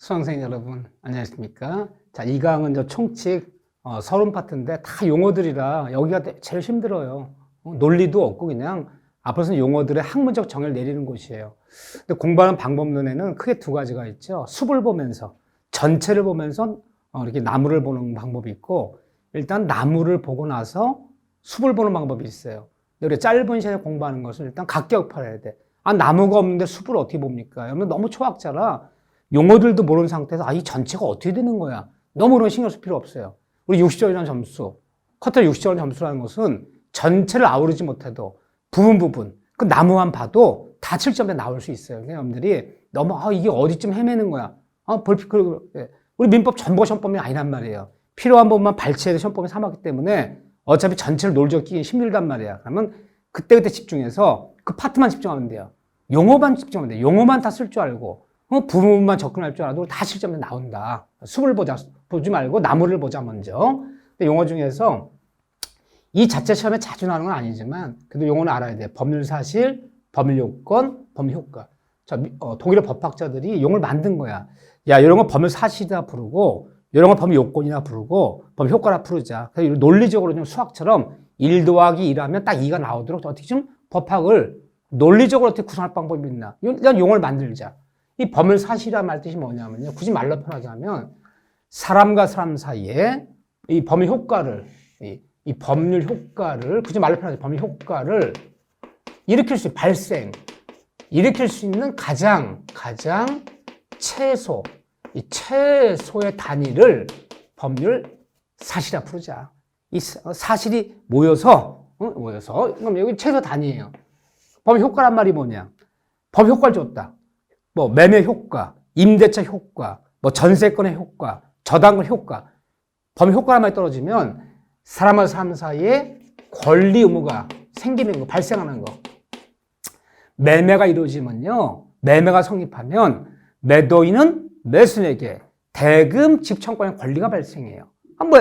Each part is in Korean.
수강생 여러분, 안녕하십니까? 자, 이 강은 총칙 서론 파트인데 다 용어들이라 여기가 제일 힘들어요. 논리도 없고 그냥 앞으로는 용어들의 학문적 정의를 내리는 곳이에요. 근데 공부하는 방법론에는 크게 두 가지가 있죠. 숲을 보면서, 전체를 보면서 이렇게 나무를 보는 방법이 있고, 일단 나무를 보고 나서 숲을 보는 방법이 있어요. 근데 우리 짧은 시간에 공부하는 것은 일단 각격파해야 돼. 아, 나무가 없는데 숲을 어떻게 봅니까? 여러분 너무 초학자라 용어들도 모르는 상태에서 이 전체가 어떻게 되는 거야? 너무 그런 신경 쓸 필요 없어요. 우리 60점이라는 점수, 커터 60점이라는 점수라는 것은 전체를 아우르지 못해도 부분, 그 나무만 봐도 다 7점에 나올 수 있어요. 여러분들이 너무, 이게 어디쯤 헤매는 거야? 우리 민법 전부가 시험범위 아니란 말이에요. 필요한 부분만 발췌해서 시험범위 삼았기 때문에 어차피 전체를 놀적끼기 힘들단 말이야. 그러면 그때그때 집중해서 그 파트만 집중하면 돼요. 용어만 집중하면 돼요. 용어만 다 쓸 줄 알고, 부분만 접근할 줄 알아도 다 실점에 나온다. 숲을 보지 말고 나무를 보자 먼저. 용어 중에서 이 자체 시험에 자주 나오는 건 아니지만 그래도 용어는 알아야 돼. 법률 사실, 법률 요건, 법률 효과. 독일의 법학자들이 용어를 만든 거야. 야, 이런 거 법률 사실이라 부르고 이런 거 법률 요건이라 부르고 법률 효과라 부르자. 그래서 논리적으로 좀 수학처럼 1 더하기 1하면 딱 2가 나오도록 어떻게 좀 법학을 논리적으로 어떻게 구성할 방법이 있나. 일단 용어를 만들자. 이 법률 사실이란 말 뜻이 뭐냐면요. 굳이 말로 편하게 하면 사람과 사람 사이에 이 법률 효과를, 이 법률 효과를, 굳이 말로 편하게 법률 효과를 일으킬 수, 일으킬 수 있는 가장 최소, 이 최소의 단위를 법률 사실이라 부르자. 이 사실이 모여서, 그럼 여기 최소 단위예요. 법률 효과란 말이 뭐냐? 법률 효과를 줬다. 매매 효과, 임대차 효과, 전세권의 효과, 저당권 효과. 법률 효과란 말이 떨어지면 사람과 사람 사이에 권리 의무가 생기는 거, 발생하는 거. 매매가 이루어지면요, 매매가 성립하면 매도인은 매수인에게 대금 지급청구의 권리가 발생해요.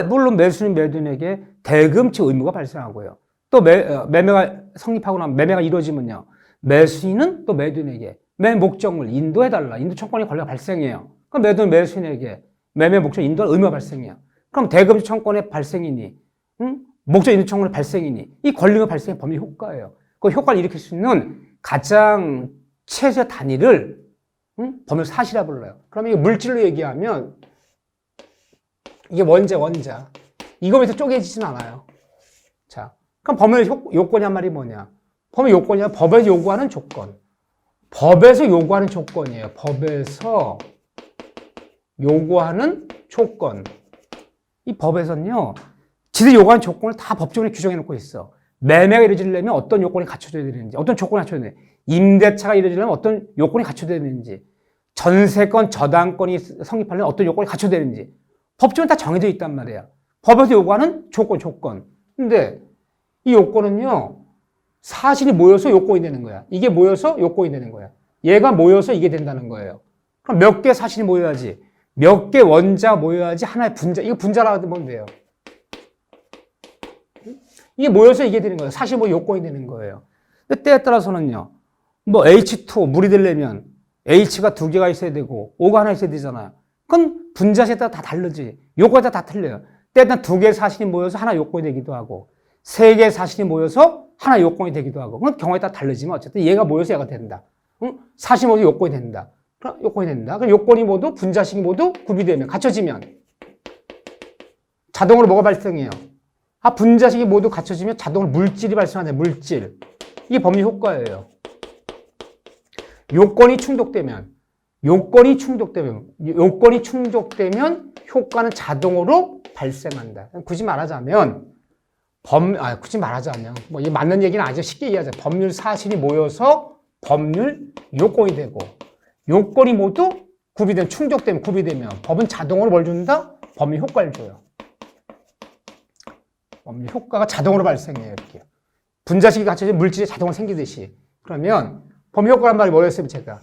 물론 매수인 매도인에게 대금 지급 의무가 발생하고요. 또 매매가 성립하고 나면 매매가 이루어지면요, 매수인은 또 매도인에게 매 목적물 인도해달라, 인도 청구권의 권리가 발생해요. 그럼 매도인 매수인에게 매매 목적 인도할 의무가 발생해요. 그럼 대금 청구권의 발생이니, 목적 인도 청구권의 발생이니, 이 권리가 발생의 법률 효과예요. 그 효과를 일으킬 수 있는 가장 최소의 단위를 법률 사실이라 불러요. 그러면 이거 물질로 얘기하면 이게 원자. 이거 밑에 쪼개지진 않아요. 자, 그럼 법률 요건이 한 말이 뭐냐? 법률 요건이야 법에서 요구하는 조건. 법에서 요구하는 조건이에요. 법에서 요구하는 조건. 이 법에서는요, 지들이 요구하는 조건을 다 법적으로 규정해 놓고 있어. 매매가 이루어지려면 어떤 요건이 갖춰져야 되는지, 어떤 조건이 갖춰져야 되는지, 임대차가 이루어지려면 어떤 요건이 갖춰져야 되는지, 전세권, 저당권이 성립하려면 어떤 요건이 갖춰져야 되는지, 법적으로 다 정해져 있단 말이야. 법에서 요구하는 조건. 근데 이 요건은요, 사실이 모여서 요건이 되는 거야. 이게 모여서 요건이 되는 거야. 얘가 모여서 이게 된다는 거예요. 그럼 몇 개 사실이 모여야지, 몇 개 원자가 모여야지 하나의 분자, 이거 분자라고 보면 돼요. 이게 모여서 이게 되는 거예요. 사실 요건이 되는 거예요. 근데 때에 따라서는요, H2O, 물이 되려면 H가 2개가 있어야 되고, O가 하나 있어야 되잖아요. 그건 분자식에 따라 다 다르지. 요건에 따라 다 틀려요. 때에 따라 2개의 사실이 모여서 하나 요건이 되기도 하고, 3개의 사실이 모여서 하나 요건이 되기도 하고, 그건 경우에 따라 다르지만 어쨌든 얘가 모여서 얘가 된다. 사실이 모두 요건이 된다. 그럼 요건이 된다. 그럼 요건이 모두, 분자식이 모두 구비되면, 갖춰지면 자동으로 뭐가 발생해요? 분자식이 모두 갖춰지면 자동으로 물질이 발생하네, 물질. 이게 법률 효과예요. 요건이 충족되면 효과는 자동으로 발생한다. 굳이 말하자면, 이게 맞는 얘기는 아니죠. 쉽게 얘기하자. 법률 사실이 모여서 법률 요건이 되고, 요건이 모두 구비되면 법은 자동으로 뭘 준다? 법률 효과를 줘요. 법률 효과가 자동으로 발생해요. 이렇게. 분자식이 갖춰진 물질이 자동으로 생기듯이. 그러면 법률 효과란 말이 뭐였어요, 제가?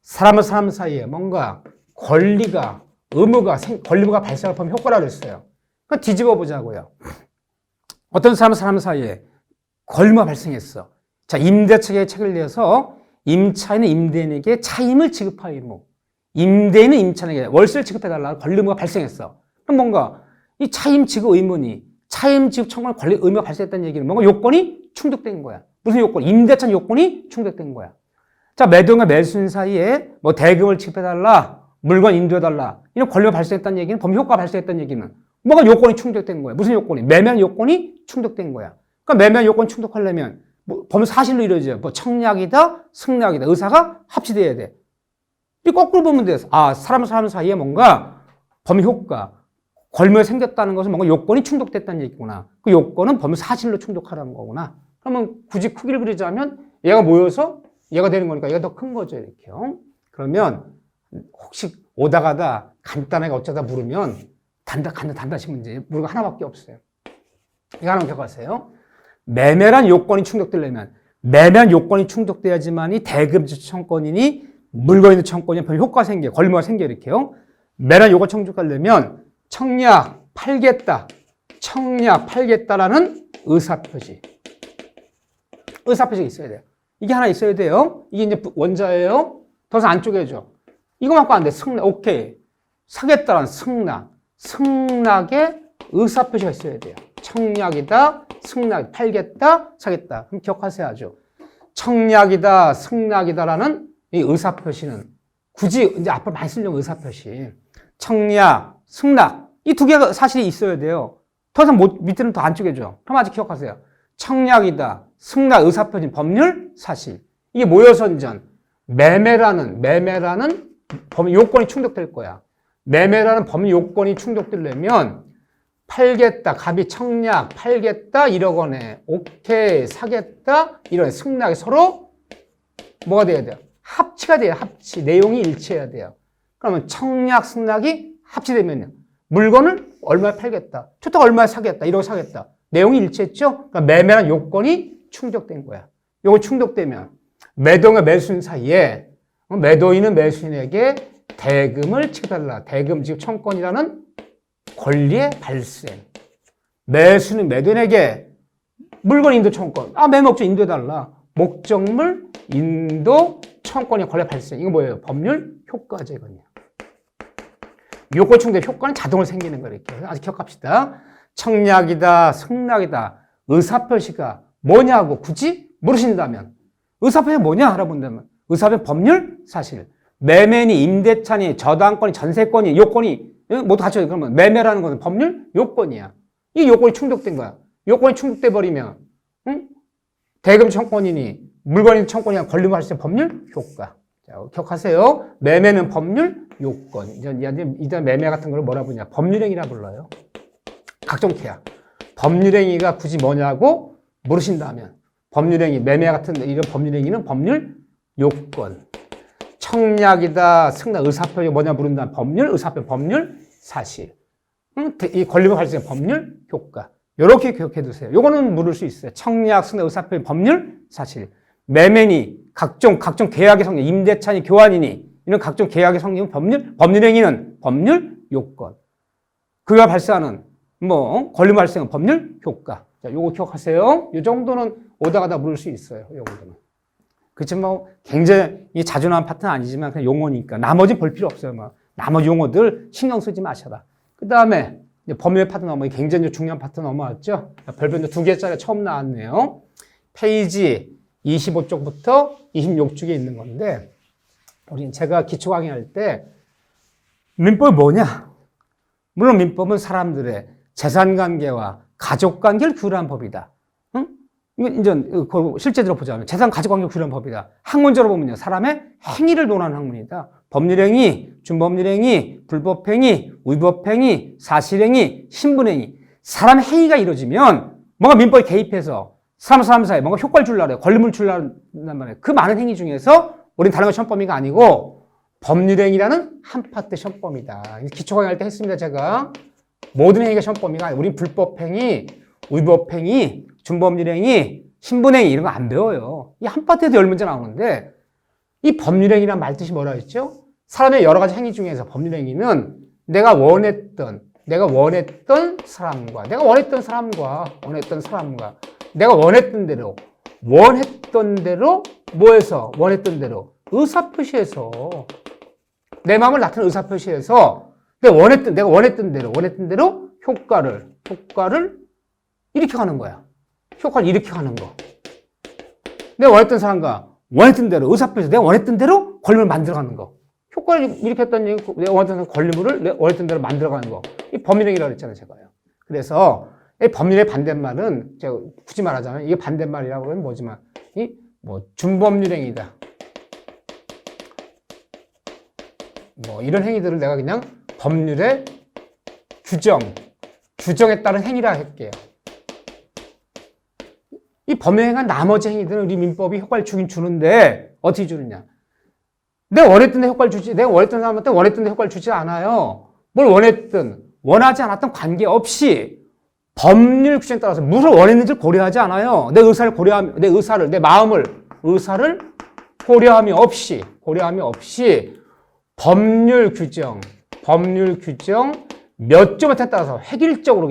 사람과 사람 사이에 뭔가 권리가 발생할 법률 효과라고 했어요. 그럼 뒤집어 보자고요. 어떤 사람 사이에 권리가 발생했어. 자, 임대차계의 책을 내서 임차인은 임대인에게 차임을 지급할 의무. 임대인은 임차인에게 월세를 지급해달라는 권리 의무가 발생했어. 그럼 뭔가 이 차임 지급 의무니 차임 지급 청구할 권리 의무가 발생했다는 얘기는 뭔가 요건이 충족된 거야. 무슨 요건? 임대차 요건이 충족된 거야. 자, 매도인과 매수인 사이에 뭐 대금을 지급해달라, 물건 인도해달라 이런 권리가 발생했다는 얘기는 법률 효과가 발생했다는 얘기는 뭔가 요건이 충족된 거야. 무슨 요건이? 매매한 요건이 충족된 거야. 그러니까 매매한 요건이 충족하려면 뭐 법률 사실로 이루어져요. 뭐 청약이다, 승낙이다, 의사가 합치돼야 돼. 이 거꾸로 보면 돼. 아, 사람 사이에 뭔가 법률 효과, 권리가 생겼다는 것은 뭔가 요건이 충족됐다는 얘기구나. 그 요건은 법률 사실로 충족하라는 거구나. 그러면 굳이 크기를 그리자면 얘가 모여서 얘가 되는 거니까 얘가 더 큰 거죠, 이렇게요. 그러면 혹시 오다 가다 간단하게 어쩌다 물으면 단다식 문제 물어가 하나밖에 없어요. 이거 하나만 기억하세요. 매매란 요건이 충족되려면 매매한 요건이 충족돼야지만이 대금지 청권이니 물건 있는 청권이 별 효과가 생겨요. 권리가 생겨요, 이렇게요. 매매한 요건 충족하려면 청약 팔겠다라는 의사표시. 의사표시가 있어야 돼요. 이게 하나 있어야 돼요. 이게 이제 원자예요. 더 이상 안 쪼개져. 이거 갖고 안 돼. 승낙. 오케이. 사겠다라는 승낙. 승낙에 의사표시가 있어야 돼요. 청약이다, 승낙, 팔겠다, 사겠다. 그럼 기억하세요, 아주. 청약이다, 승낙이다라는 이 의사표시는 굳이 이제 앞으로 많이 쓰려고 의사표시. 청약, 승낙. 이 두 개가 사실이 있어야 돼요. 더 이상 밑에는 더 안 쪼개져. 그럼 아직 기억하세요. 청약이다, 승낙, 의사표시, 법률, 사실. 이게 모여서 이제 매매라는 법률 요건이 충족될 거야. 매매라는 법률 요건이 충족되려면 팔겠다, 갑이 청약, 팔겠다, 1억 원에, 오케이, 사겠다, 1억 원에, 승낙이 서로 뭐가 돼야 돼요? 합치가 돼요, 합치. 내용이 일치해야 돼요. 그러면 청약, 승낙이 합치되면요. 물건을 얼마에 팔겠다, 주택 얼마에 사겠다, 1억 사겠다. 내용이 일치했죠? 그러니까 매매라는 요건이 충족된 거야. 요거 충족되면 매도인과 매수인 사이에 매도인은 매수인에게 대금을 지급해달라. 대금 지급 청권이라는 권리의 발생. 매수는 매도인에게 물건 인도 청권. 아, 매목적 인도해달라. 목적물 인도 청권의 권리 발생. 이거 뭐예요? 법률 효과죠, 이건요. 요건 충족 효과는 자동으로 생기는 거예요. 이렇게. 아직 기억합시다. 청약이다, 승낙이다. 의사표시가 뭐냐고 굳이 물으신다면 의사표시가 뭐냐 알아본다면 의사표시 법률 사실. 매매니 임대차니 저당권이 전세권이 요건이 모두 갖춰요. 그러면 매매라는 것은 법률 요건이야. 이 요건이 충족된 거야. 요건이 충족돼 버리면 대금 청권이니 물건이 청권이나 권리 발생 법률 효과. 자, 기억하세요. 매매는 법률 요건. 이제 매매 같은 걸 뭐라 부르냐? 법률행위라 불러요. 각종 계약. 법률행위가 굳이 뭐냐고 물으신다면 법률행위, 매매 같은 이런 법률행위는 법률 요건. 청약이다, 승낙, 의사표시 뭐냐 물은다면 법률, 의사표시, 법률, 사실. 이 권리가 발생한 법률, 효과. 이렇게 기억해 두세요. 요거는 물을 수 있어요. 청약, 승낙, 의사표시, 법률, 사실. 매매니, 각종 계약의 성립, 임대차니, 교환이니, 이런 각종 계약의 성립은 법률행위는 법률, 요건. 그가 발생하는 권리 발생은 법률, 효과. 자, 요거 기억하세요. 요 정도는 오다 가다 물을 수 있어요. 요 정도는. 그렇지만 굉장히 자주 나온 파트는 아니지만 그냥 용어니까 나머지 볼 필요 없어요. 나머지 용어들 신경 쓰지 마셔라. 그 다음에 법률 파트 굉장히 중요한 파트 넘어왔죠. 별변도 2개짜리 처음 나왔네요. 페이지 25쪽부터 26쪽에 있는 건데 제가 기초 강의할 때 민법이 뭐냐? 물론 민법은 사람들의 재산관계와 가족관계를 규율한 법이다. 이제 실제대로 보자면 재산 가족관계 규율한 법이다. 학문적으로 보면요. 사람의 행위를 논하는 학문이다. 법률행위, 준법률행위, 불법행위, 위법행위, 사실행위, 신분행위. 사람의 행위가 이루어지면 뭔가 민법에 개입해서 사람 사이에 뭔가 효과를 주려고 해요. 권리물 주려고 한단 말이에요. 그 많은 행위 중에서 우리는 다른 건 시험범위가 아니고 법률행위라는 한 파트 시험범위다. 기초 강의할 때 했습니다. 제가. 모든 행위가 시험범위가 아니고 우린 불법행위, 위법행위, 준법률행위, 신분행위 이런 거 안 배워요. 이 한 파트에도 10문제 나오는데 이 법률행위란 말 뜻이 뭐라 했죠? 사람의 여러 가지 행위 중에서 법률행위는 내가 원했던 사람과 내가 원했던 대로 의사표시해서 내 마음을 나타내는 의사표시에서 내가 원했던 대로 효과를 이렇게 가는 거야. 효과를 이렇게 가는 거. 내가 원했던 사람과 원했던 대로 의사표시 내가 원했던 대로 걸림을 만들어가는 거. 효과를 이렇게 했던 얘기, 내가 원했던 걸림을 내가 원했던 대로 만들어가는 거. 이 법률행위라고 그랬잖아요, 제가요. 그래서 이 법률의 반대말은 제가 굳이 말하자면 이게 반대말이라고 하면 뭐지만 준법률행위다. 이런 행위들을 내가 그냥 법률의 규정에 따른 행위라 할게요. 이 법률행위한 나머지 행위들은 우리 민법이 효과를 주긴 주는데 어떻게 주느냐? 내가 원했던 데 효과를 주지, 내가 원했던 사람한테 원했던 데 효과를 주지 않아요. 뭘 원했든 원하지 않았던 관계없이 법률 규정에 따라서 무엇을 원했는지를 고려하지 않아요. 내 의사를 내 마음을 고려함이 없이 법률 규정 몇 점에 따라서 획일적으로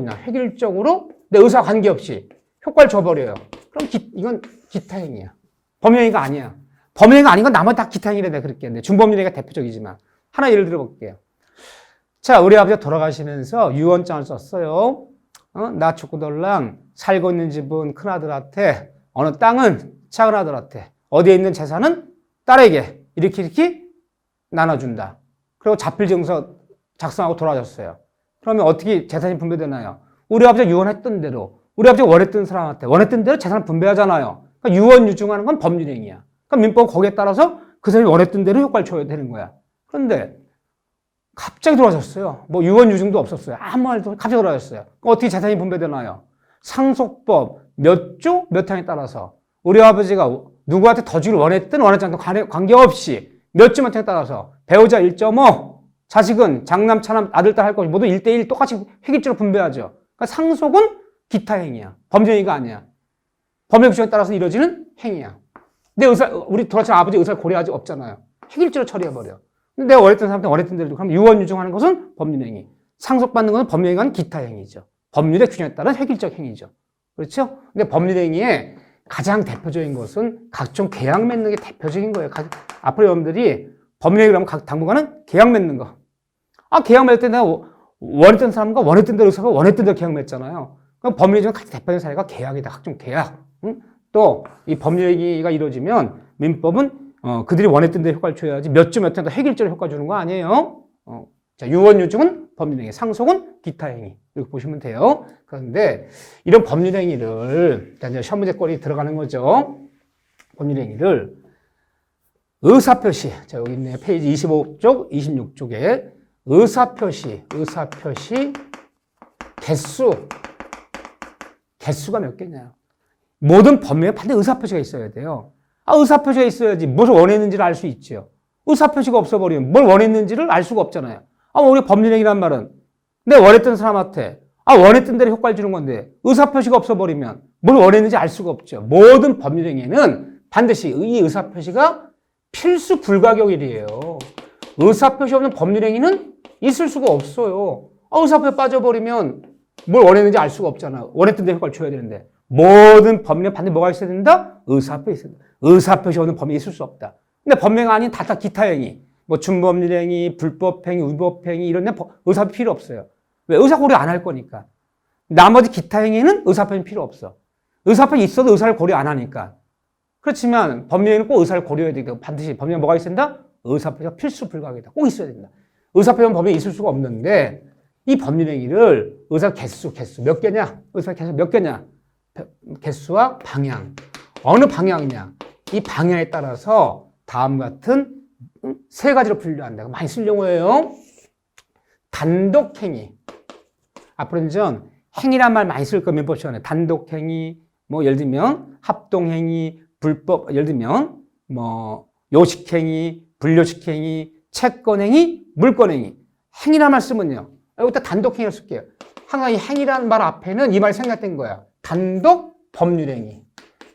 내 의사와 관계없이 효과를 줘버려요. 그럼 이건 기타 행위야. 법률행위가 아니야. 법률행위가 아닌 건 나머지 다 기타 행위라 내가 그렇게 했는데 준법률행위가 대표적이지만 하나 예를 들어볼게요. 자, 우리 아버지가 돌아가시면서 유언장을 썼어요. 나 죽고돌랑 살고 있는 집은 큰아들한테, 어느 땅은 작은아들한테, 어디에 있는 재산은 딸에게 이렇게 나눠준다. 그리고 자필증서 작성하고 돌아가셨어요. 그러면 어떻게 재산이 분배되나요? 우리 아버지가 유언했던 대로, 우리 아버지가 원했던 사람한테 원했던 대로 재산을 분배하잖아요. 그러니까 유언 유증하는 건 법률행위야. 그러니까 민법 거기에 따라서 그 사람이 원했던 대로 효과를 줘야 되는 거야. 그런데 갑자기 돌아가셨어요. 유언 유증도 없었어요. 아무 말도 갑자기 돌아가셨어요. 그럼 어떻게 재산이 분배되나요? 상속법 몇 조 몇 항에 따라서 우리 아버지가 누구한테 더 주기를 원했든 원하지 않든 관계없이 몇 조 몇 항에 따라서 배우자 1.5, 자식은 장남, 차남, 아들, 딸 할 것이 모두 1대1 똑같이 획일적으로 분배하죠. 그러니까 상속은 기타 행위야. 법률행위가 아니야. 법률 규정에 따라서 이루어지는 행위야. 우리 돌아가신 아버지 의사를 고려하지 없잖아요. 획일적으로 처리해버려. 근데 내가 원했던 사람한테 원했던 대로 그럼 유언 유증하는 것은 법률행위. 상속받는 것은 법률행위가 아닌 기타 행위죠. 법률의 규정에 따른 획일적 행위죠. 그렇죠? 근데 법률행위의 가장 대표적인 것은 각종 계약 맺는 게 대표적인 거예요. 앞으로 여러분들이 법률행위라면 당분간은 계약 맺는 거. 계약 맺을 때 내가 원했던 사람과 원했던 대로 의사가 원했던 대로 계약 맺잖아요. 그럼 법률행위 중에 가장 대표적인 사례가 계약이다. 각종 계약. 또 이 법률행위가 이루어지면 민법은 그들이 원했던 대로 효과를 줘야지 몇 주 몇 회도 획일적으로 효과 주는 거 아니에요. 자, 유언 유증은 법률행위, 상속은 기타 행위. 이렇게 보시면 돼요. 그런데 이런 법률행위를 이제 시험 문제거리 들어가는 거죠. 법률행위를 의사표시. 자, 여기 있네요. 페이지 25쪽, 26쪽에 의사표시 개수가 몇 개냐요? 모든 법률에 반드시 의사표시가 있어야 돼요. 의사표시가 있어야지 무엇을 원했는지를 알 수 있죠. 의사표시가 없어버리면 뭘 원했는지를 알 수가 없잖아요. 우리 법률행위란 말은 내가 원했던 사람한테 원했던 대로 효과를 주는 건데 의사표시가 없어버리면 뭘 원했는지 알 수가 없죠. 모든 법률행위는 반드시 이 의사표시가 필수 불가결이에요. 의사표시 없는 법률행위는 있을 수가 없어요. 의사표시 빠져버리면 뭘 원했는지 알 수가 없잖아. 원했던 대로 효과를 줘야 되는데 모든 법률에 반드시 뭐가 있어야 된다? 의사표시 있어야 된다. 의사표시 없는 법률이 있을 수 없다. 근데 법률이 아닌 다 기타 행위, 준법률행위, 불법행위, 위법행위 이런 데 의사표시 필요 없어요. 왜? 의사 고려 안 할 거니까. 나머지 기타 행위는 의사표시 필요 없어. 의사표시 있어도 의사를 고려 안 하니까. 그렇지만 법률행위는 꼭 의사를 고려해야 되고 반드시 법률에 뭐가 있어야 된다? 의사표시가 필수 불가결이다. 꼭 있어야 된다. 의사표시 없는 법률이 있을 수가 없는데 이 법률행위를 의사 개수 몇 개냐? 의사 개수 몇 개냐? 개수와 방향. 어느 방향이냐? 이 방향에 따라서 다음 같은 세 가지로 분류한다. 많이 쓸 용어예요. 단독행위. 앞으로는 전 행위란 말 많이 쓸 거면 민법 시간에 단독행위, 예를 들면 합동행위, 불법, 예를 들면 요식행위, 불요식행위, 채권행위, 물권행위. 행위란 말 쓰면요. 여기다 단독행위를 쓸게요. 항상 이 행위라는 말 앞에는 이 말이 생략된 거야. 단독 법률행위.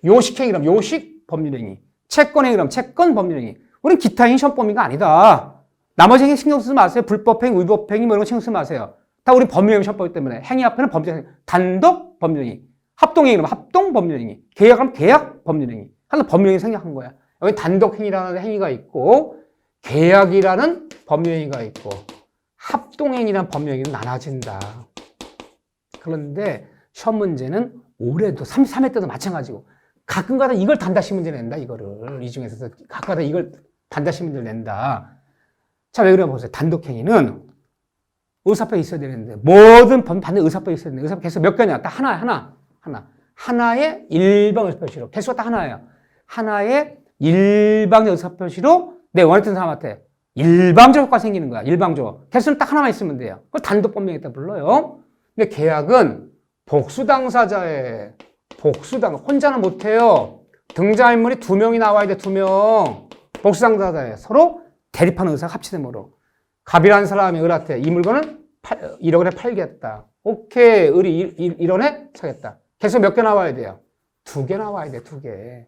요식행위라면 요식 법률행위. 채권행위라면 채권 법률행위. 우리는 기타 행위 시험 범위가 아니다. 나머지 행위 신경 쓰지 마세요. 불법행위, 위법행위 이런 거 신경 쓰지 마세요. 다 우리 법률행위 시험 범위 때문에 행위 앞에는 법률행위. 단독 법률행위. 합동행위라면 합동 법률행위. 계약하면 계약 법률행위. 하나 법률행위 생략한 거야. 여기 단독행위라는 행위가 있고 계약이라는 법률행위가 있고 합동행위란 법률행위는 나눠진다. 그런데 시험 문제는 올해도 33회 때도 마찬가지고 가끔가다 이걸 단다시 문제 낸다. 이거를 이 중에서 가끔가다 이걸 단다시 문제를 낸다. 자, 왜 그러냐 보세요. 단독행위는 의사표가 있어야 되는데 모든 법 반드시 의사표가 있어야 되는데 의사표 개수 몇 개냐? 딱 하나. 하나의 일방 의사표시로 개수가 딱 하나예요. 하나의 일방적 의사표시로 내 원했던 사람한테 일방적 효과가 생기는 거야. 일방적. 개수는 딱 하나만 있으면 돼요. 그걸 단독 법령이다 불러요. 근데 계약은 복수 당사자의 복수당 혼자는 못해요. 등장인물이 2명이 나와야 돼. 2명. 복수 당사자에 서로 대립하는 의사가 합치됨으로 갑이라는 사람이 을한테 이 물건을 1억 원에 팔겠다. 오케이. 을이 1원에 사겠다. 개수 몇 개 나와야 돼요? 2개 나와야 돼. 2개.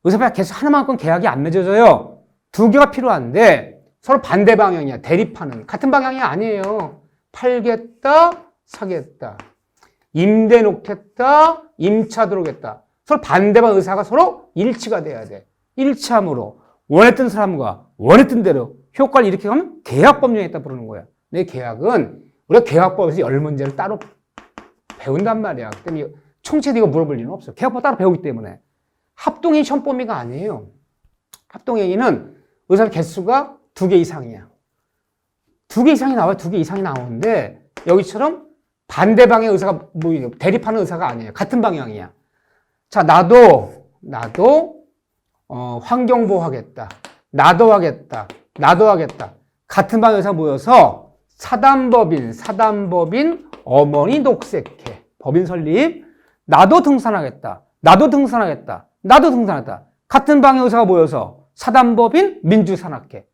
의사표가 개수 하나만큼 계약이 안 맺어져요. 2개가 필요한데 서로 반대 방향이야. 대립하는. 같은 방향이 아니에요. 팔겠다. 사겠다. 임대 놓겠다. 임차 들어오겠다. 서로 반대방 의사가 서로 일치가 돼야 돼. 일치함으로 원했던 사람과 원했던 대로 효과를 일으키게 하면 계약법령에 있다 부르는 거야. 내 계약은 우리가 계약법에서 열 문제를 따로 배운단 말이야. 그때문에 총체도 이거 물어볼 일은 없어. 계약법 따로 배우기 때문에. 합동행위 시험 범위가 아니에요. 합동행위는 의사 개수가 2개 이상이야. 2개 이상이 나와요. 2개 이상이 나오는데 여기처럼 반대방의 의사가 대립하는 의사가 아니에요. 같은 방향이야. 자, 나도 환경보호하겠다. 나도 하겠다. 같은 방의 의사가 모여서 사단법인 어머니 녹색회 법인 설립. 나도 등산하겠다. 같은 방의 의사가 모여서 사단법인 민주산악회.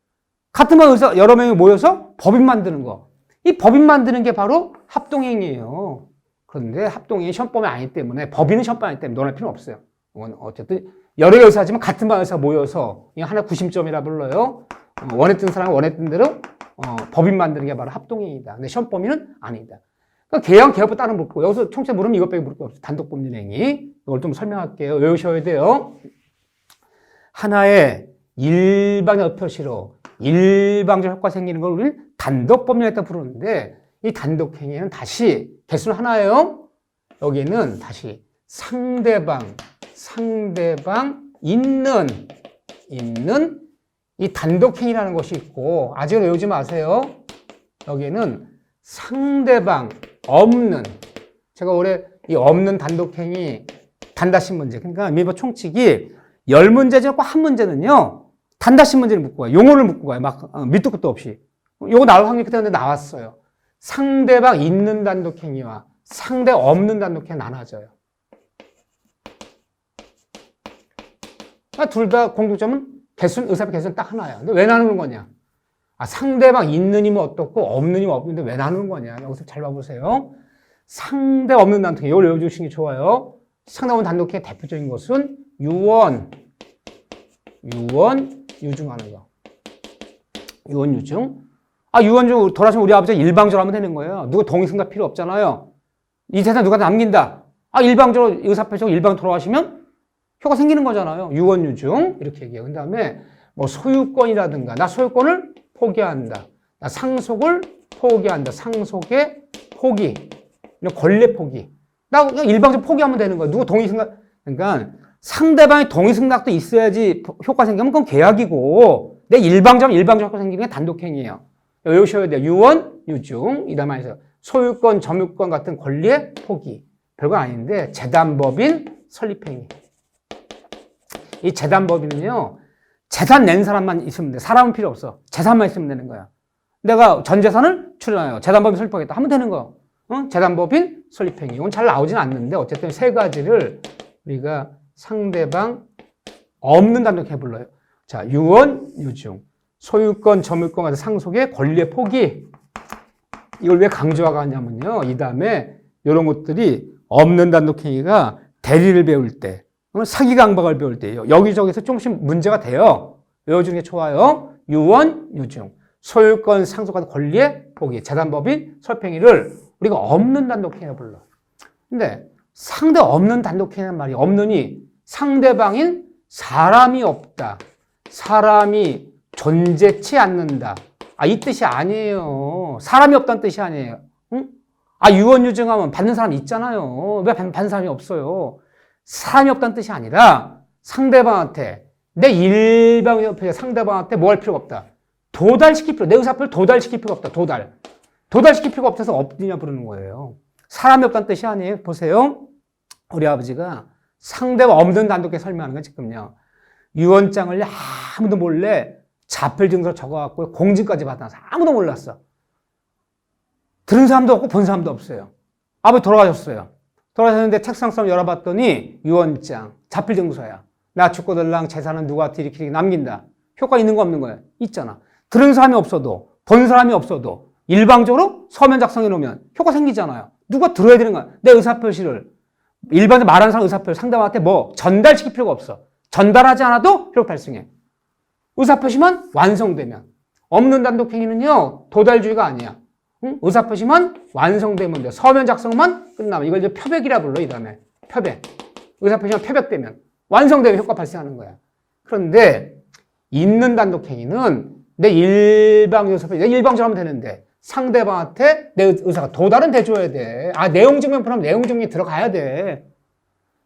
같은 방의 의사 여러 명이 모여서 법인 만드는 거. 이 법인 만드는 게 바로 합동행위예요. 그런데 합동행위 시험범위 아니기 때문에 법인은 시험범위 아니기 때문에 논할 필요는 없어요. 어쨌든 여러 개의 의사지만 같은 방의 의사가 모여서 이거 하나 90점이라 불러요. 원했던 사람은 원했던 대로 법인 만드는 게 바로 합동행위다. 근데 시험범위는 아니다. 그러니까 계약법 따로 묻고 여기서 총체 물으면 이것밖에 물을 게 없어요. 단독법률행위. 이걸 좀 설명할게요. 외우셔야 돼요. 하나의 일방적 표시로 일방적 효과 생기는 걸 우리는 단독법령이라고 부르는데 이 단독행위는 다시 개수는 하나예요. 여기는 다시 상대방 있는 이 단독행위라는 것이 있고 아직은 외우지 마세요. 여기는 상대방 없는 제가 올해 이 없는 단독행위 단다시 문제 그러니까 민법 총칙이 10문제지 한 문제는요 단다시 문제를 묻고 가요. 용어를 묻고 가요. 막 밑도 끝도 없이. 요거 나올 확률이 그때 나왔어요. 상대방 있는 단독행위와 상대 없는 단독행위 나눠져요. 그러니까 둘 다 공통점은 의사표 개수는 딱 하나야. 근데 왜 나누는 거냐? 상대방 있는 힘은 어떻고 없는 힘은 없는데 왜 나누는 거냐? 여기서 잘 봐보세요. 상대 없는 단독행위 이걸 외워주시는 게 좋아요. 상대 없는 단독행위의 대표적인 것은 유언, 유증하는 거. 유언, 유증. 유언 중 돌아가시면 우리 아버지가 일방적으로 하면 되는 거예요. 누구 동의승낙 필요 없잖아요. 이 재산 누가 남긴다. 일방적으로 의사표시하고 일방 돌아가시면 효과 생기는 거잖아요. 유언, 유증. 이렇게 얘기해요. 그 다음에 뭐 소유권이라든가 나 소유권을 포기한다. 나 상속을 포기한다. 상속의 포기. 권리 포기. 나 그냥 일방적으로 포기하면 되는 거야. 누구 동의승낙. 그러니까 상대방의 동의승낙도 있어야지 효과 생기면 그건 계약이고 내 일방적 효과 생기는 게 단독행위예요. 외우셔야 돼요. 유언, 유증. 이 다음에 소유권, 점유권 같은 권리의 포기. 별거 아닌데 재단법인 설립행위. 이 재단법인은요. 재산 낸 사람만 있으면 돼. 사람은 필요 없어. 재산만 있으면 되는 거야. 내가 전 재산을 출연하여 재단법인 설립하겠다 하면 되는 거. 재단법인 설립행위. 이건 잘 나오진 않는데 어쨌든 세 가지를 우리가 상대방 없는 단독행위 불러요. 자, 유언, 유증. 소유권, 점유권 같은 상속의 권리의 포기. 이걸 왜 강조하고 하냐면요. 이 다음에 이런 것들이 없는 단독행위가 대리를 배울 때, 사기 강박을 배울 때요. 여기저기서 조금씩 문제가 돼요. 외워주는 게 좋아요. 유언, 유증. 소유권, 상속 같은 권리의 포기. 재단법인 설립행위를 우리가 없는 단독행위라 불러. 근데 상대 없는 단독행위란 말이 없느니 상대방인 사람이 없다. 사람이 존재치 않는다. 이 뜻이 아니에요. 사람이 없다는 뜻이 아니에요. 응? 유언유증하면 받는 사람이 있잖아요. 왜 받는 사람이 없어요? 사람이 없다는 뜻이 아니라 상대방한테 내 일방적인 상대방한테 뭐 할 필요가 없다. 도달시킬 필요, 내 의사표를 도달시킬 필요가 없다. 도달시킬 필요가 없어서 없느냐 부르는 거예요. 사람이 없다는 뜻이 아니에요. 보세요. 우리 아버지가 상대가 없는 단독에 설명하는 건 지금요. 유언장을 아무도 몰래 자필 증서로 적어갖고 공증까지 받아서 아무도 몰랐어. 들은 사람도 없고 본 사람도 없어요. 아버지 돌아가셨어요. 돌아가셨는데 책상성 열어봤더니 유언장, 자필 증서야. 나 죽고들랑 재산은 누구한테 이렇게 남긴다. 효과 있는 거 없는 거야? 있잖아. 들은 사람이 없어도 본 사람이 없어도 일방적으로 서면 작성해 놓으면 효과 생기잖아요. 누가 들어야 되는 거야? 내 의사표시를 일반적으로 말하는 사람 의사표를 상대방한테 뭐 전달시킬 필요가 없어. 전달하지 않아도 효력 발생해. 의사표시만 완성되면. 없는 단독행위는요, 도달주의가 아니야. 응? 의사표시만 완성되면 돼. 서면 작성만 끝나면. 이걸 이제 표백이라 불러, 이 다음에. 표백. 의사표시만 표백되면. 완성되면 효과 발생하는 거야. 그런데, 있는 단독행위는 내 일방적으로 하면 되는데, 상대방한테 내 의사가 도달은 돼줘야 돼. 내용 증명 풀면 내용 증명이 들어가야 돼.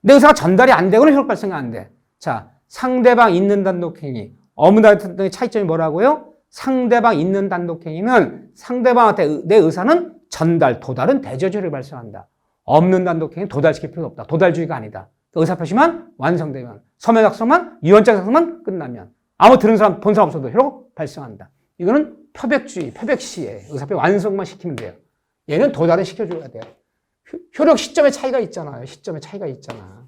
내 의사가 전달이 안 되고는 효력 발생이 안 돼. 자, 상대방 있는 단독행위. 없는 단독행위 차이점이 뭐라고요? 상대방 있는 단독행위는 상대방한테 내 의사는 전달, 도달은 대조주의를 발생한다. 없는 단독행위는 도달시킬 필요가 없다. 도달주의가 아니다. 의사표시만 완성되면, 서면 작성만, 유언장 작성만 끝나면, 아무 들은 사람, 본 사람 없어도 효력 발생한다. 이거는 표백주의, 표백시에 의사표 완성만 시키면 돼요. 얘는 도달을 시켜줘야 돼요. 효력 시점의 차이가 있잖아요. 시점의 차이가 있잖아.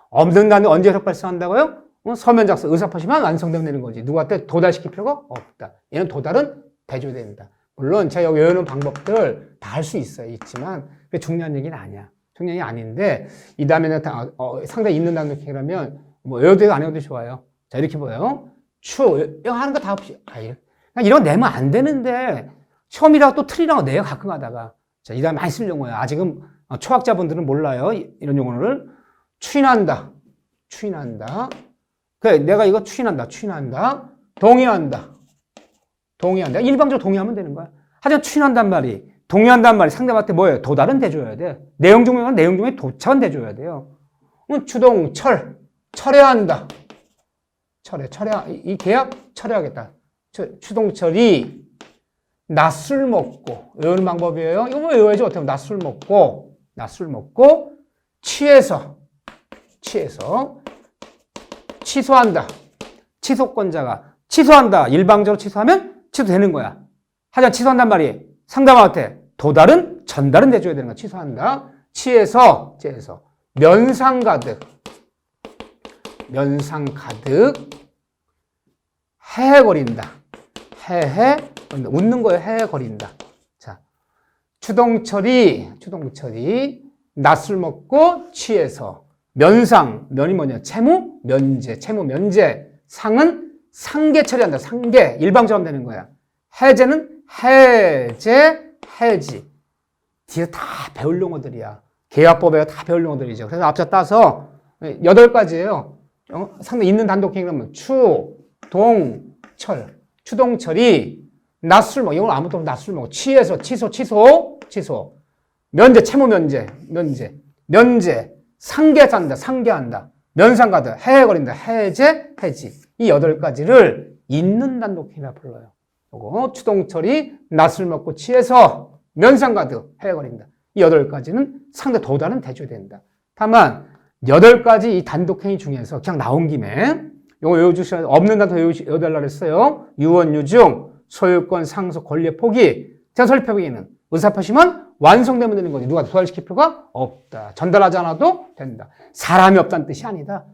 없는 단독 언제 효력 발생한다고요? 서면 작성, 의사표시만 완성되면 되는 거지. 누구한테 도달시킬 필요가 없다. 얘는 도달은 대조된다. 물론 제가 여기 외우는 방법들 다 할 수 있어요. 있지만 그게 중요한 얘기는 아니야. 중요한 얘기 아닌데 이 다음에는 상당히 있는 단독행위라면 뭐 외워도 되고 안 외워도 좋아요. 자, 이렇게 보여요. 이거 하는 거 다 없이 이런 거 내면 안 되는데 처음이라고 또 틀리라고 내요. 가끔 하다가. 자, 이 다음에 많이 쓸 용어예요. 아직은 초학자분들은 몰라요. 이런 용어를. 추인한다. 그래, 내가 이거 추인한다. 동의한다. 일방적으로 동의하면 되는 거야. 하지만 추인한단 말이, 동의한단 말이 상대방한테 뭐예요? 도달은 돼줘야 돼. 내용 증명은 내용 증명에 도착은 돼줘야 돼요. 추동, 철회한다. 이 계약 철회하겠다. 추동철이 낮술 먹고, 외우는 방법이에요. 이거 뭐 외워야지. 어떻게 하면 낮술 먹고, 취해서, 취소한다. 취소권자가 취소한다. 일방적으로 취소하면 취소되는 거야. 하지만 취소한단 말이 상대방한테 도달은, 전달은 돼줘야 되는 거야. 취소한다. 취해서, 면상가득. 헤헤거린다. 웃는 거예요. 헤헤거린다. 자, 추동철이 낮술 먹고 취해서 면이 뭐냐? 채무, 면제. 상은 상계 처리한다. 일방적으로 되는 거야. 해제는 해지. 뒤에 다 배울 용어들이야. 계약법에 다 배울 용어들이죠. 그래서 앞서 따서 8가지예요. 상당히 있는 단독행위라면 추동철이 낮술 먹고, 이건 아무도 낮술 먹고, 취해서 취소. 면제, 채무 면제. 상계한다. 면상가득, 해거린다. 해지. 이 8가지를 있는 단독행위라 불러요. 요거 추동철이 낮술 먹고 취해서 면상가득, 해거린다. 이 8가지는 상대 도달은 대줘야 된다. 다만 8가지 이 단독행위 중에서 그냥 나온 김에 요거 외워주셔야 없는 단독 외워달라 그랬어요. 유언, 유증, 소유권, 상속, 권리 포기. 설립표기는 의사표시만 완성되면 되는 거지. 누가 도달시킬 필요가 없다. 전달하지 않아도 된다. 사람이 없다는 뜻이 아니다.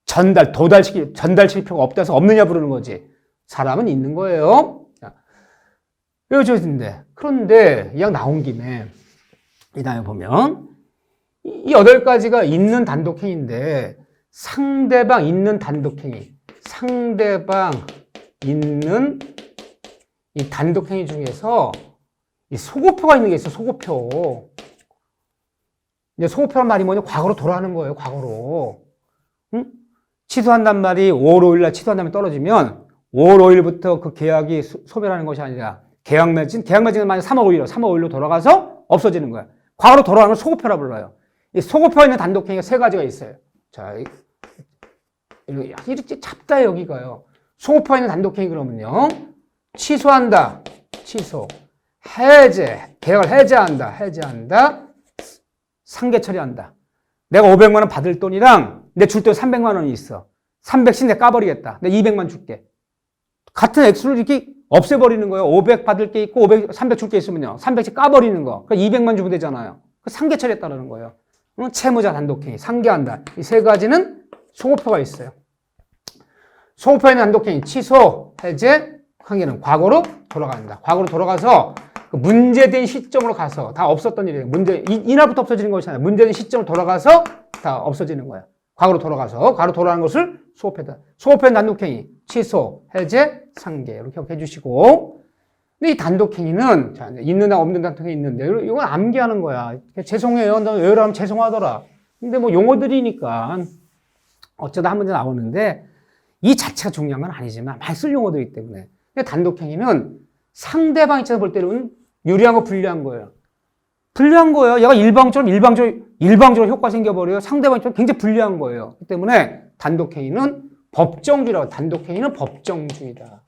전달시킬 필요가 없다 해서 없느냐 부르는 거지. 사람은 있는 거예요. 외워줘야 되는데. 그런데 이왕 나온 김에 이 다음에 보면 이 8가지가 있는 단독행위인데 상대방 있는 단독행위. 상대방 있는 이 단독행위 중에서 이 소고표가 있는 게 있어. 소고표. 이제 소고표란 말이 뭐냐? 과거로 돌아가는 거예요. 과거로. 응? 취소한단 말이 5월 5일 날 취소한다면 떨어지면 5월 5일부터 그 계약이 소멸하는 것이 아니라 계약은 만약 3월 5일로 돌아가서 없어지는 거야. 과거로 돌아가는 걸 소급표라 불러요. 이 소급표에 있는 단독행위가 세 가지가 있어요. 자, 이렇게 잡다 여기가요. 소급표에 있는 단독행위 그러면요. 취소한다. 취소. 해제. 계약을 해제한다. 상계 처리한다. 내가 500만 원 받을 돈이랑 내 줄 돈 300만 원이 있어. 300씩 내가 까버리겠다. 내가 200만 줄게. 같은 액수를 이렇게 없애버리는 거예요. 500 받을 게 있고 300 줄 게 있으면요. 300씩 까버리는 거. 그러니까 200만 주면 되잖아요. 그 상계 처리했다는 거예요. 채무자 단독행위, 상계한다. 이 세 가지는 소급표가 있어요. 소급표에 있는 단독행위, 취소, 해제, 상계는 과거로 돌아간다. 과거로 돌아가서 그 문제된 시점으로 가서 다 없었던 일이에요. 이날부터 없어지는 것이 아니라 문제된 시점으로 돌아가서 다 없어지는 거야. 과거로 돌아가는 것을 소급했다. 소급표의 단독행위, 취소, 해제, 상계 이렇게 해주시고, 근데 이 단독행위는 자, 있느냐 없는 단독행위 있는데 이건 암기하는 거야. 죄송해요. 너 외우라면 죄송하더라. 근데 뭐 용어들이니까 어쩌다 한 문제 나오는데 이 자체가 중요한 건 아니지만 많이 쓸 용어들이기 때문에. 근데 단독행위는 상대방 입장에서 볼 때는 유리한 거 불리한 거예요. 불리한 거예요. 얘가 일방적으로 효과 생겨버려요. 상대방 입장에서 굉장히 불리한 거예요. 그렇기 때문에 단독행위는 법정주의라고. 단독행위는 법정주의다.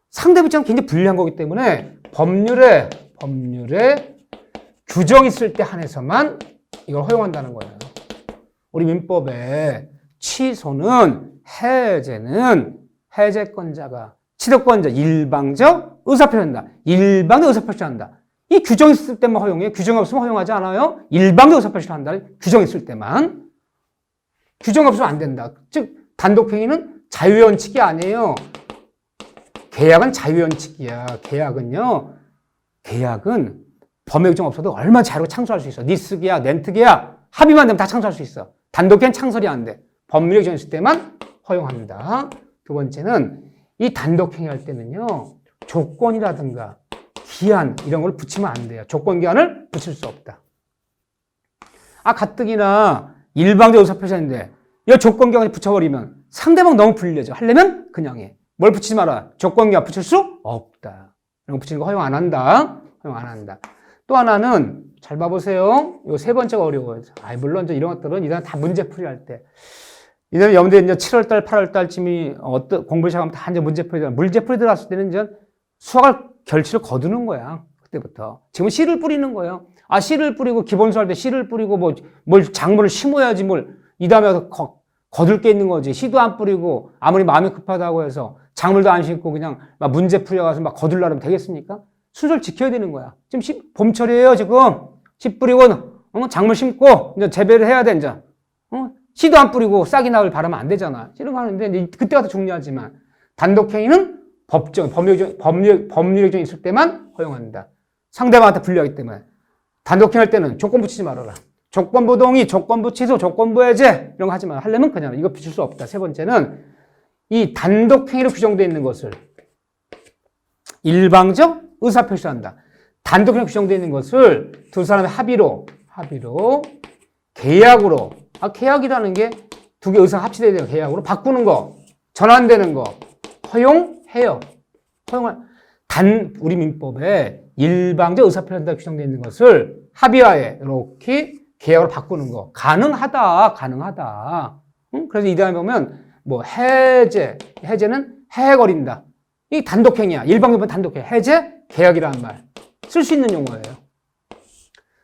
상대방 입장은 굉장히 불리한 거기 때문에 법률에 규정이 있을 때 한해서만 이걸 허용한다는 거예요. 우리 민법에 취소는 해제권자가 취득권자 일방적 의사표시한다. 일방적 의사표시를 한다. 이 규정이 있을 때만 허용해. 규정이 없으면 허용하지 않아요. 일방적 의사표시를 한다. 규정이 있을 때만. 규정이 없으면 안 된다. 즉 단독행위는 자유의 원칙이 아니에요. 계약은 자유의 원칙이야. 계약은 법의 규정 없어도 얼마나 자유롭게 창설할 수 있어. 니스 계약, 렌트 계약 합의만 되면 다 창설할 수 있어. 단독행위는 창설이 안 돼. 법률의 규정이 있을 때만 허용합니다. 두 번째는 이 단독행위 할 때는요. 조건이라든가 기한 이런 걸 붙이면 안 돼요. 조건 기한을 붙일 수 없다. 가뜩이나 일방적 의사표시인데 이 조건 기한을 붙여버리면 상대방 너무 불리해져. 하려면 그냥 해. 뭘 붙이지 마라. 조건 기한 붙일 수 없다. 이런 거 붙이는 거 허용 안 한다. 또 하나는 잘 봐보세요. 이 세 번째가 어려워요. 물론 이런 것들은 이런 다 문제풀이 할 때. 이제 염두에 이제 7월달, 8월달쯤이 공부 시작하면 다 이제 문제풀이 들어갔을 때는 이제 수학을 결실을 거두는 거야. 그때부터. 지금 씨를 뿌리는 거예요. 씨를 뿌리고 기본수 할 때 씨를 뿌리고 뭘 작물을 심어야지 이 다음에 거둘 게 있는 거지. 씨도 안 뿌리고 아무리 마음이 급하다고 해서 작물도 안 심고 그냥 막 문제풀이 가서 막 거둘라면 되겠습니까? 순서를 지켜야 되는 거야. 지금 봄철이에요, 지금. 씨 뿌리고, 작물 심고, 이제 재배를 해야 돼, 이제. 씨도 안 뿌리고 싹이 나올 바라면 안 되잖아. 씨를 하는데, 그때가 더 중요하지만, 단독행위는 법률 규정이 있을 때만 허용한다. 상대방한테 불리하기 때문에. 단독행위 할 때는 조건 붙이지 말아라. 조건부 동의, 조건부 취소, 조건부 해제, 이런 거 하지 마. 하려면 그냥 이거 붙일 수 없다. 세 번째는, 이 단독행위로 규정되어 있는 것을 일방적 의사표시한다. 단독행위로 규정되어 있는 것을 두 사람의 합의로 계약으로 계약이라는 게 두 개 의사가 합치되어야 돼요. 계약으로 바꾸는 거, 전환되는 거 허용해요. 우리 민법에 일방적 의사표시한다 규정되어 있는 것을 합의하에 이렇게 계약으로 바꾸는 거 가능하다. 그래서 이 다음에 보면 해제는 해거린다. 이 단독행위야. 일방적인 단독행위. 해제, 계약이라는 말. 쓸 수 있는 용어예요.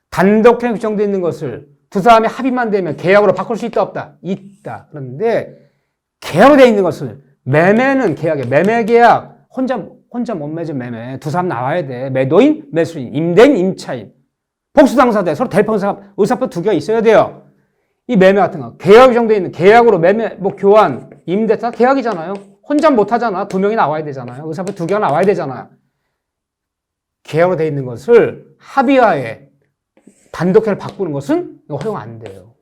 단독행위 규정되어 있는 것을 두 사람이 합의만 되면 계약으로 바꿀 수 있다, 없다? 있다. 그런데 계약으로 되어 있는 것을 매매는 계약이야. 매매 계약. 혼자 못 맺은 매매. 두 사람 나와야 돼. 매도인, 매수인, 임대인, 임차인. 복수당사자. 서로 대표사 의사표 두 개가 있어야 돼요. 이 매매 같은 거. 계약 규정되어 있는 계약으로 매매, 교환, 임대 다 계약이잖아요. 혼자 못 하잖아. 두 명이 나와야 되잖아요. 의사표 두 개가 나와야 되잖아요. 계약으로 되어 있는 것을 합의하에 단독행위를 바꾸는 것은 허용 안 돼요.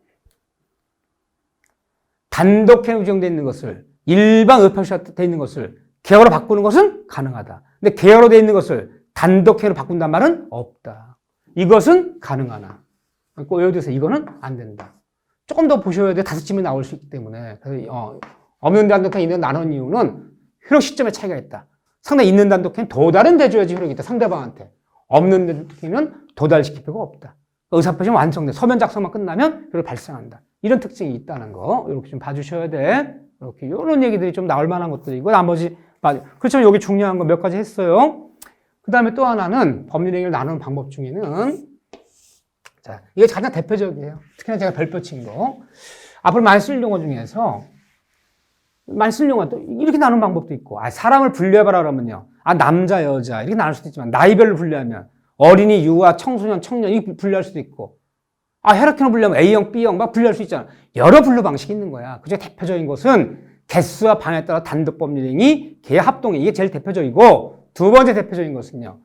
단독행위 규정되어 있는 것을 일방 의사표시가 되어 있는 것을 계약으로 바꾸는 것은 가능하다. 근데 계약으로 되어 있는 것을 단독행위로 바꾼단 말은 없다. 이것은 가능하나. 꼭 외워두세요. 이거는 안 된다. 조금 더 보셔야 돼. 5 질문이 나올 수 있기 때문에. 없는 단독행위 있는 나눈 이유는 효력 시점의 차이가 있다. 상당히 있는 단독행위는 도달은 돼줘야지 효력이 있다. 상대방한테. 없는 단독행위는 도달시킬 필요가 없다. 의사표시는 완성돼. 서면 작성만 끝나면 효력이 발생한다. 이런 특징이 있다는 거 이렇게 좀 봐주셔야 돼. 이렇게 이런 얘기들이 좀 나올 만한 것들이고 나머지 그렇지만 여기 중요한 거 몇 가지 했어요. 그 다음에 또 하나는 법률행위를 나누는 방법 중에는 자 이게 가장 대표적이에요. 특히나 제가 별표 친 거. 앞으로 많이 쓸 용어 중에서 많이 쓸 용어 또 이렇게 나누는 방법도 있고 사람을 분류해봐라 그러면요. 남자 여자 이렇게 나눌 수도 있지만 나이별로 분류하면 어린이, 유아, 청소년, 청년 이렇게 분류할 수도 있고 혈액형을 분류하면 A형, B형 막 분류할 수 있잖아. 여러 분류 방식이 있는 거야. 그중에 대표적인 것은 개수와 방에 따라 단독 법률행위, 계합동행 이게 제일 대표적이고 두 번째 대표적인 것은요.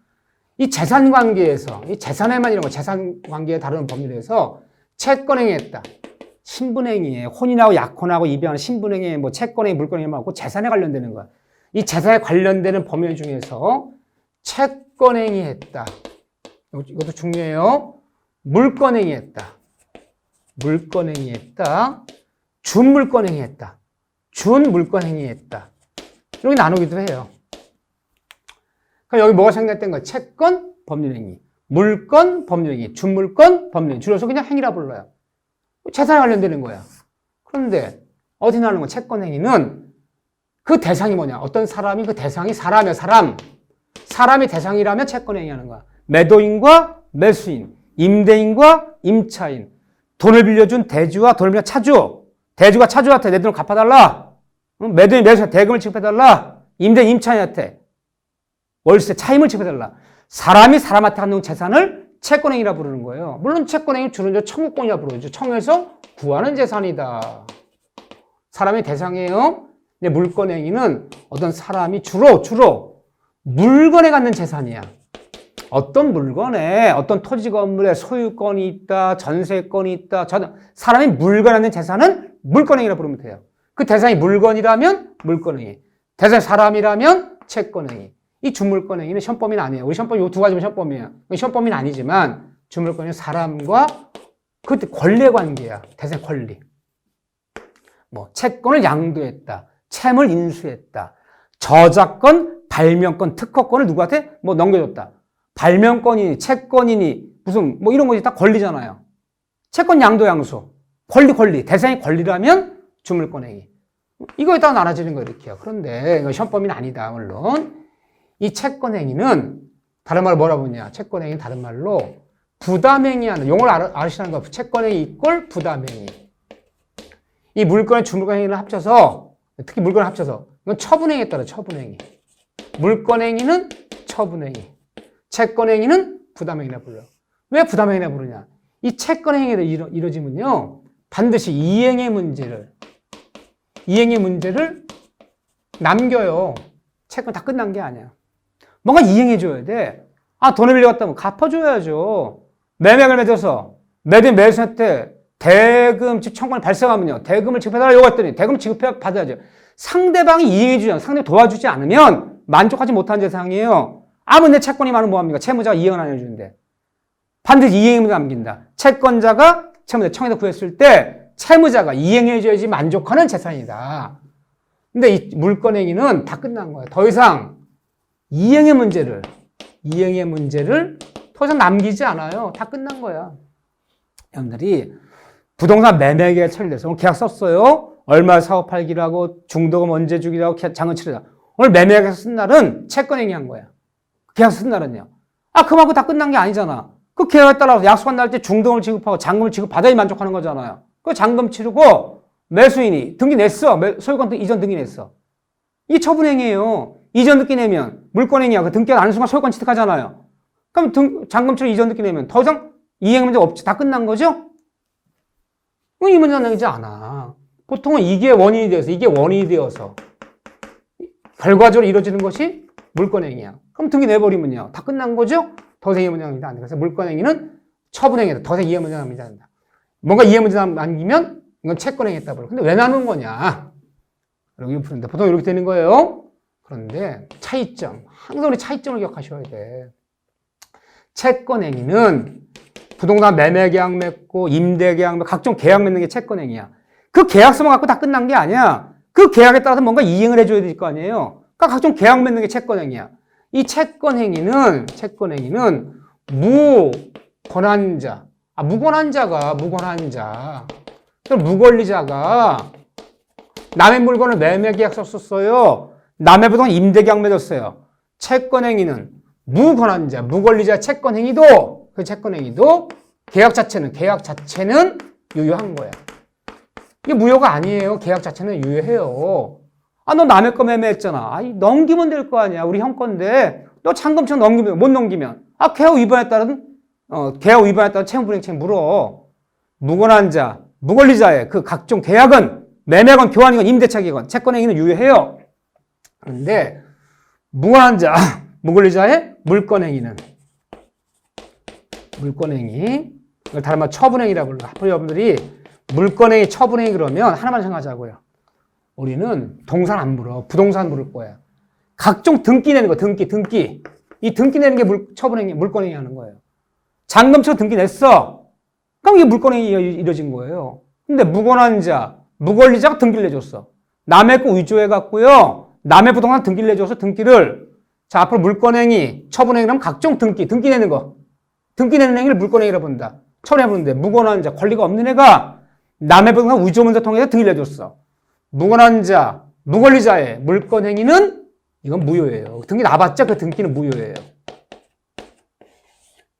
이 재산 관계에서 이 재산에만 이런 거 재산 관계에 다루는 법률에서 채권행위 했다. 신분행위에 혼인하고 약혼하고 입양하는 신분행위에 뭐 채권행위, 물권행위 하고 재산에 관련되는 거야. 이 재산에 관련되는 법률 중에서 채권행위 했다. 이것도 중요해요. 물권행위 했다. 물권행위 했다. 준물권행위 했다. 준물권행위 했다. 이렇게 나누기도 해요. 그럼 여기 뭐가 생략된 거야? 채권, 법률행위. 물권, 법률행위. 준물권, 법률행위. 줄여서 그냥 행위라 불러요. 재산에 관련되는 거야. 그런데 어디 나오는 거야? 채권행위는 그 대상이 뭐냐? 어떤 사람이 그 대상이 사람이야, 사람. 사람이 대상이라면 채권행위 하는 거야. 매도인과 매수인, 임대인과 임차인, 돈을 빌려준 대주와 돈을 빌려 차주, 대주가 차주한테 내 돈을 갚아달라, 매도인 매수한테 대금을 지급해달라, 임대인 임차인한테 월세 차임을 지급해달라. 사람이 사람한테 갖는 재산을 채권행위라 부르는 거예요. 물론 채권행위 주로 청구권이라 부르죠. 청에서 구하는 재산이다. 사람이 대상이에요. 근데 물권행위는 어떤 사람이 주로 물건에 갖는 재산이야. 어떤 물건에 어떤 토지 건물에 소유권이 있다, 전세권이 있다, 사람이 물건에 갖는 재산은 물권행위라 부르면 돼요. 그 대상이 물건이라면 물권행위, 대상이 사람이라면 채권행위. 이 준물권행위는 시험범위는 아니에요. 우리 시험범위 이 두 가지면 시험범위예요. 시험범위는 아니지만 준물권행위는 사람과 그 권리의 관계야. 대상의 권리. 뭐 채권을 양도했다, 채무를 인수했다, 저작권, 발명권, 특허권을 누구한테 뭐 넘겨줬다. 발명권이니 채권이니 무슨 뭐 이런 것이 다 권리잖아요. 채권 양도 양수, 권리, 대상의 권리라면 준물권행위. 이거에 따라 나눠지는 거 이렇게요. 그런데 이거 시험범위는 아니다. 물론 이 채권행위는 다른 말로 뭐라 부르냐? 채권행위는 다른 말로 부담행위하는 용어를 아시는 거예요. 채권행위 이꼴 부담행위. 이 물권의 준물권행위를 합쳐서 특히 물권을 합쳐서 이건 처분행위에 따라 처분행위. 물권행위는 처분행위. 채권행위는 부담행위라 불러요. 왜 부담행위라 부르냐? 이 채권행위가 이루어지면요. 반드시 이행의 문제를 남겨요. 채권 다 끝난 게 아니야. 뭔가 이행해줘야 돼. 돈을 빌려갔다면 갚아줘야죠. 매매를 맺어서 매도인 매수한테 대금 청구권이 발생하면요. 대금을 지급해달라고 요구했더니 대금 지급받아야죠. 상대방이 이행해주지 않으면, 상대방이 도와주지 않으면 만족하지 못한 대상이에요. 아무리 내 채권이 많으면 뭐합니까? 채무자가 이행을 안 해주는데. 반드시 이행을 남긴다. 채권자가 채무자 청에서 구했을 때 채무자가 이행해줘야지 만족하는 재산이다. 근데 이 물권행위는 다 끝난 거예요. 더 이상 이행의 문제를 더 이상 남기지 않아요. 다 끝난 거야. 여러분들이 부동산 매매계획 처리돼서 오늘 계약 썼어요. 얼마 사업 팔기라고 중도금 언제 주기라고 장은 치르다. 오늘 매매계획 쓴 날은 채권행위 한 거야. 계약 쓴 날은요. 그만큼 다 끝난 게 아니잖아. 그 계약에 따라서 약속한 날 때 중도금을 지급하고 잔금을 지급받아야 만족하는 거잖아요. 그 잔금 치르고 매수인이 등기 냈어. 소유권 이전 등기 냈어. 이게 처분행위예요. 이전 등기 내면 물권행위야. 그 등기가 나는 순간 소유권 취득하잖아요. 그럼 잔금 치르고 이전 등기 내면 더 이상 이행 문제 없지. 다 끝난 거죠? 이 문제는 되지 않아. 보통은 이게 원인이 되어서 결과적으로 이루어지는 것이 물권행위야. 그럼 등기 내버리면요. 다 끝난 거죠? 더 이상 이해 문제 남기지 않는다. 그래서 물권행위는 처분행위다. 더 이상 이해 문제 남기지 않는다. 뭔가 이해 문제 남기면 이건 채권행위했다 부르고. 근데 왜 나눈 거냐? 이렇게 푸는데 보통 이렇게 되는 거예요. 그런데 차이점. 항상 우리 차이점을 기억하셔야 돼. 채권행위는 부동산 매매계약 맺고 임대계약 맺고 각종 계약 맺는 게 채권행위야. 그 계약서만 갖고 다 끝난 게 아니야. 그 계약에 따라서 뭔가 이행을 해줘야 될 거 아니에요. 그러니까 각종 계약 맺는 게 채권행위야. 이 채권행위는 무권한자. 무권한자. 그럼 무권리자가 남의 물건을 매매계약서 썼어요. 남의 부동산 임대계약 맺었어요. 채권행위는 무권한자, 무권리자 채권행위도 그 채권행위도 계약 자체는 유효한 거야. 이게 무효가 아니에요. 계약 자체는 유효해요. 너 남의 거 매매했잖아. 넘기면 될 거 아니야. 우리 형 건데 너 잔금처럼 넘기면 못 넘기면 계약 위반에 따른 채무불이행책 물어. 무권한자, 무권리자의 그 각종 계약은 매매건 교환이건 임대차기건 채권행위는 유효해요. 그런데 무권한자, 무권리자의 물권행위 이걸 다른 말 처분행위라고 불러. 앞으로 여러분들이 물권행위, 처분행위 그러면 하나만 생각하자고요. 우리는 동산 안 물어. 부동산 물을 거야. 각종 등기 내는 거, 등기. 이 등기 내는 게 처분행위, 물권행위 하는 거예요. 잔금처럼 등기 냈어. 그럼 이게 물권행위 이루어진 거예요. 근데 무권한자, 무권리자가 등기를 내줬어. 남의 거 위조해갖고요. 남의 부동산 등기를 내줘서 등기를 앞으로 물권행위, 처분행위라면 각종 등기 내는 거. 등기 내는 행위를 물권행위라고 본다. 처분해보는데 무권한자, 권리가 없는 애가 남의 부동산 위조문서 통해서 등기를 내줬어. 무권한자, 무권리자의 물권행위는 이건 무효예요. 등기 나봤자 그 등기는 무효예요.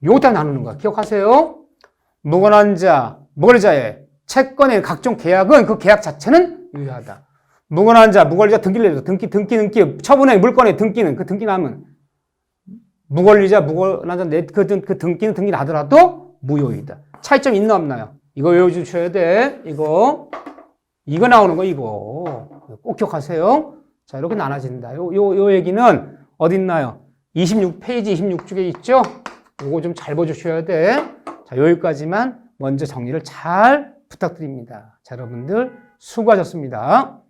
요것도 나누는 거야. 기억하세요. 무권한자, 무권리자의 채권의 각종 계약은 그 계약 자체는 유효하다. 무권한자, 무권리자 등기를 내줘서 등기, 처분행 물권의 등기는 그 등기 나면 무권리자, 무권한자 그 등기는 등기 나더라도 무효이다. 차이점 있나 없나요? 이거 외워주셔야 돼. 이거 나오는 거 이거 꼭 기억하세요. 자, 이렇게 나눠진다. 요 얘기는 어디 있나요? 26페이지 26쪽에 있죠? 요거 좀 잘 보주셔야 돼. 자, 여기까지만 먼저 정리를 잘 부탁드립니다. 자, 여러분들 수고하셨습니다.